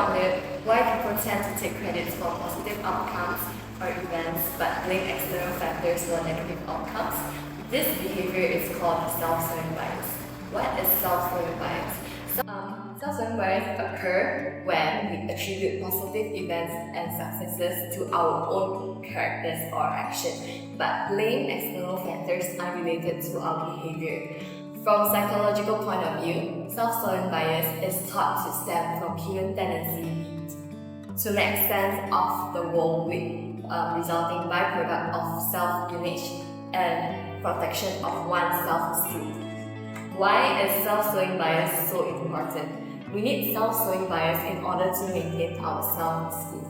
wondered why people tend to take credits for positive outcomes or events but blame external factors for negative outcomes? This behavior is called self-serving bias. What is self-serving bias? Self-serving bias occur when we attribute positive events and successes to our own characters or action, but blame external factors unrelated to our behavior. From a psychological point of view, self-serving bias is thought to stem from human tendency to make sense of the world with resulting byproduct of self-image and protection of one's self-esteem. Why is self-serving bias so important? We need self-serving bias in order to maintain our self-esteem.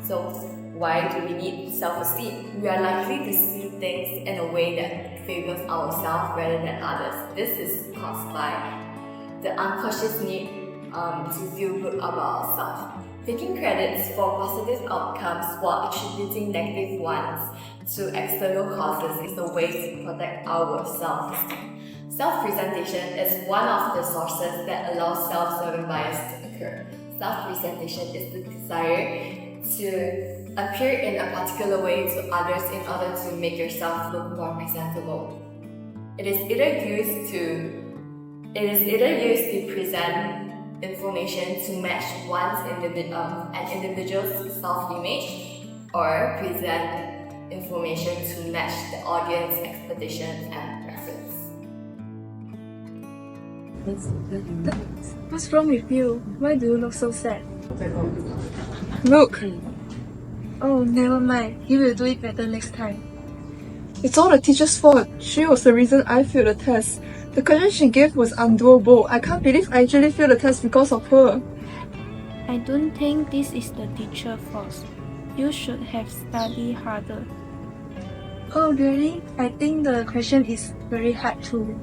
So why do we need self-esteem? We are likely to see things in a way that favors ourselves rather than others. This is caused by the unconscious need to feel good about ourselves. Taking credits for positive outcomes while attributing negative ones to external causes is a way to protect our self-esteem. Self-presentation is one of the sources that allows self-serving bias to occur. Self-presentation is the desire to appear in a particular way to others in order to make yourself look more presentable. It is either used to present information to match an individual's self-image, or present information to match the audience expectations and preference. What's wrong with you? Why do you look so sad? Look! Oh, never mind. He will do it better next time. It's all the teacher's fault. She was the reason I failed the test. The question she gave was undoable. I can't believe I actually failed the test because of her. I don't think this is the teacher's fault. You should have studied harder. Oh, really? I think the question is very hard too.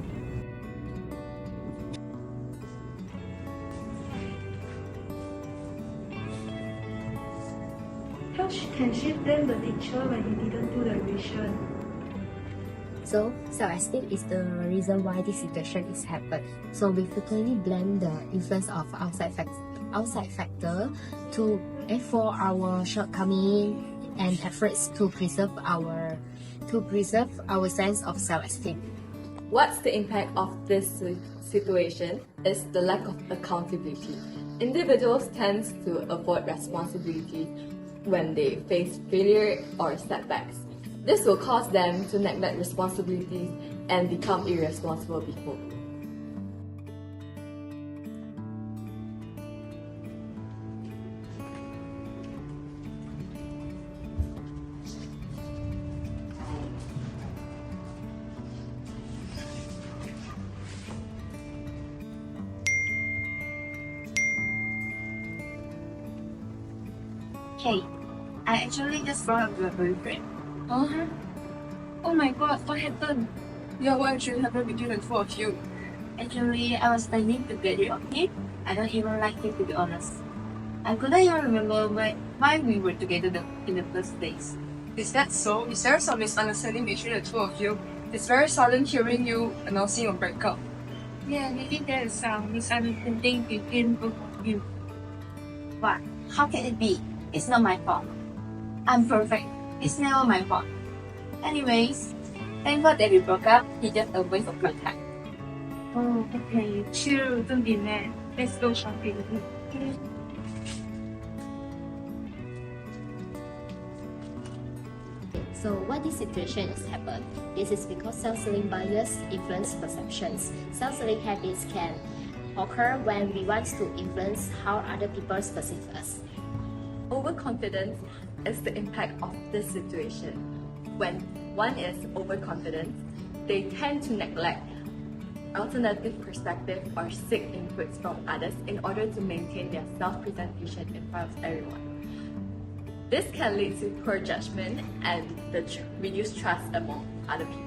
How can she blame the teacher when he didn't do the revision? So, self-esteem is the reason why this situation is happened. So, we frequently blame the influence of outside factor for our shortcoming and efforts to preserve our sense of self-esteem. What's the impact of this situation is the lack of accountability. Individuals tend to avoid responsibility when they face failure or setbacks. This will cause them to neglect responsibilities and become irresponsible people. Hey, I actually just brought up your boyfriend. Uh-huh. Oh my god, what happened? Yeah, what actually happened between the two of you? Actually, I was planning to get rid of him. I don't even like him, to be honest. I couldn't even remember why we were together in the first place. Is that so? Is there some misunderstanding between the two of you? It's very sudden hearing you announcing your breakup. Yeah, maybe there is some misunderstanding between both of you. What? How can it be? It's not my fault. I'm perfect. It's never my fault. Anyways, thank God that we broke up. It's just a waste of my time. Oh, okay. Chill, don't be mad. Let's go shopping. So what this situation has happened? This is because self-serving bias influence perceptions. Self-serving habits can occur when we want to influence how other people perceive us. Overconfidence is the impact of this situation. When one is overconfident, they tend to neglect alternative perspective or seek inputs from others in order to maintain their self-presentation in front of everyone. This can lead to poor judgment and the reduced trust among other people.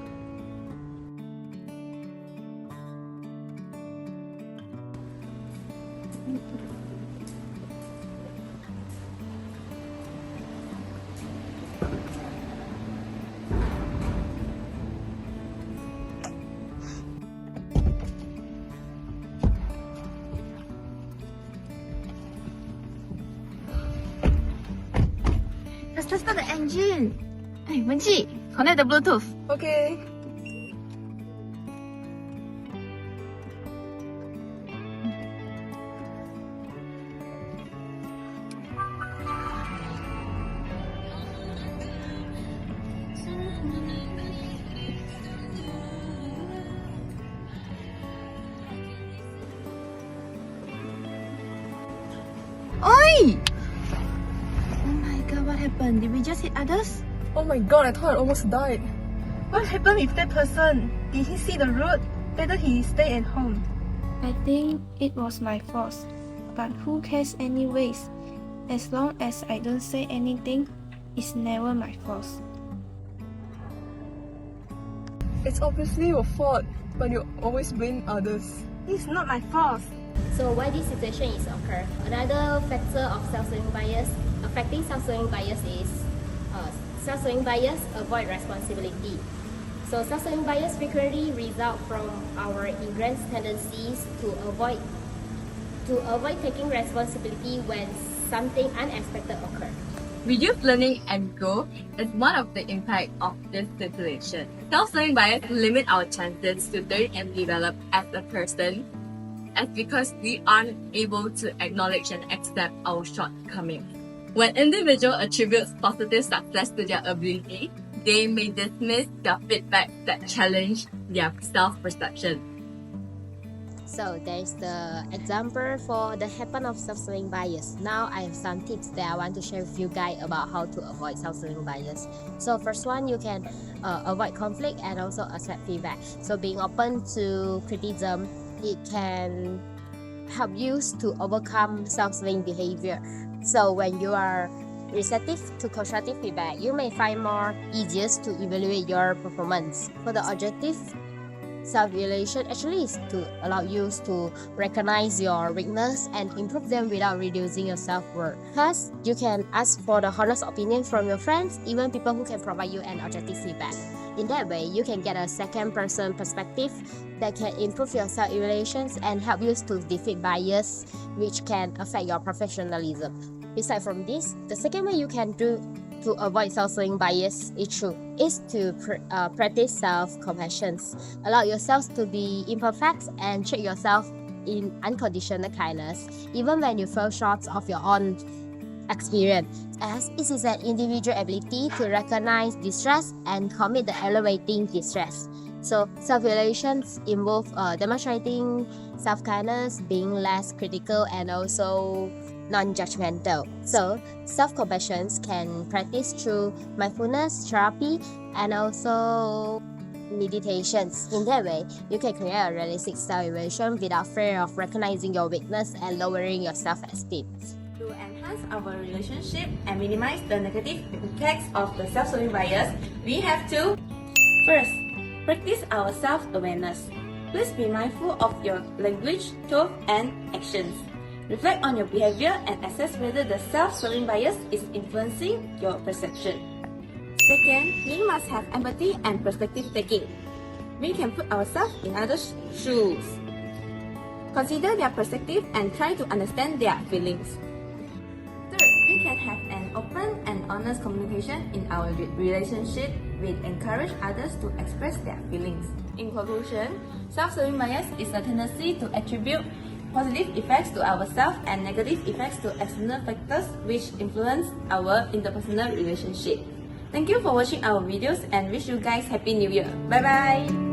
engine. Hey, Wenji, connect the Bluetooth. Okay. Oi! Oh my god, what happened? Did we just hit others? Oh my god, I thought I almost died. What happened with that person? Did he see the road? Better he stay at home. I think it was my fault. But who cares anyways? As long as I don't say anything, it's never my fault. It's obviously your fault, but you always blame others. It's not my fault. So why this situation is occur? Another factor of self-serving bias affecting self-serving bias is self-serving bias avoid responsibility. So self-serving bias frequently result from our ingrained tendencies to avoid taking responsibility when something unexpected occurs. Reduced learning and growth is one of the impact of this situation. Self-serving bias limit our chances to learn and develop as a person, as because we aren't able to acknowledge and accept our shortcomings. When individuals attribute positive success to their ability, they may dismiss their feedback that challenge their self-perception. So there's the example for the happen of self-serving bias. Now I have some tips that I want to share with you guys about how to avoid self-serving bias. So first one, you can avoid conflict and also accept feedback. So being open to criticism, it can help you to overcome self-serving behavior. So when you are receptive to constructive feedback, you may find more easiest to evaluate your performance. For the objective self-evaluation actually is to allow you to recognize your weakness and improve them without reducing your self-worth. Plus, you can ask for the honest opinion from your friends, even people who can provide you an objective feedback. In that way, you can get a second-person perspective that can improve your self-evaluations and help you to defeat bias, which can affect your professionalism. Aside from this, the second way you can do to avoid self-serving bias is to practice self-compassion. Allow yourself to be imperfect and treat yourself in unconditional kindness, even when you fall short of your own experience, as it is an individual ability to recognize distress and commit the elevating distress. So self-evaluations involve demonstrating self-kindness, being less critical, and also non-judgmental. So self-compassion can practice through mindfulness, therapy, and also meditations. In that way, you can create a realistic self-evaluation without fear of recognizing your weakness and lowering your self-esteem. To enhance our relationship and minimize the negative effects of the self-serving bias, we have to first, practice our self-awareness. Please be mindful of your language, tone, and actions. Reflect on your behavior and assess whether the self-serving bias is influencing your perception. Second, we must have empathy and perspective taking. We can put ourselves in others' shoes. Consider their perspective and try to understand their feelings. Third, we can have an open and honest communication in our relationship. We encourage others to express their feelings. In conclusion, self-serving bias is a tendency to attribute positive effects to ourselves and negative effects to external factors which influence our interpersonal relationship. Thank you for watching our videos and wish you guys Happy New Year. Bye bye!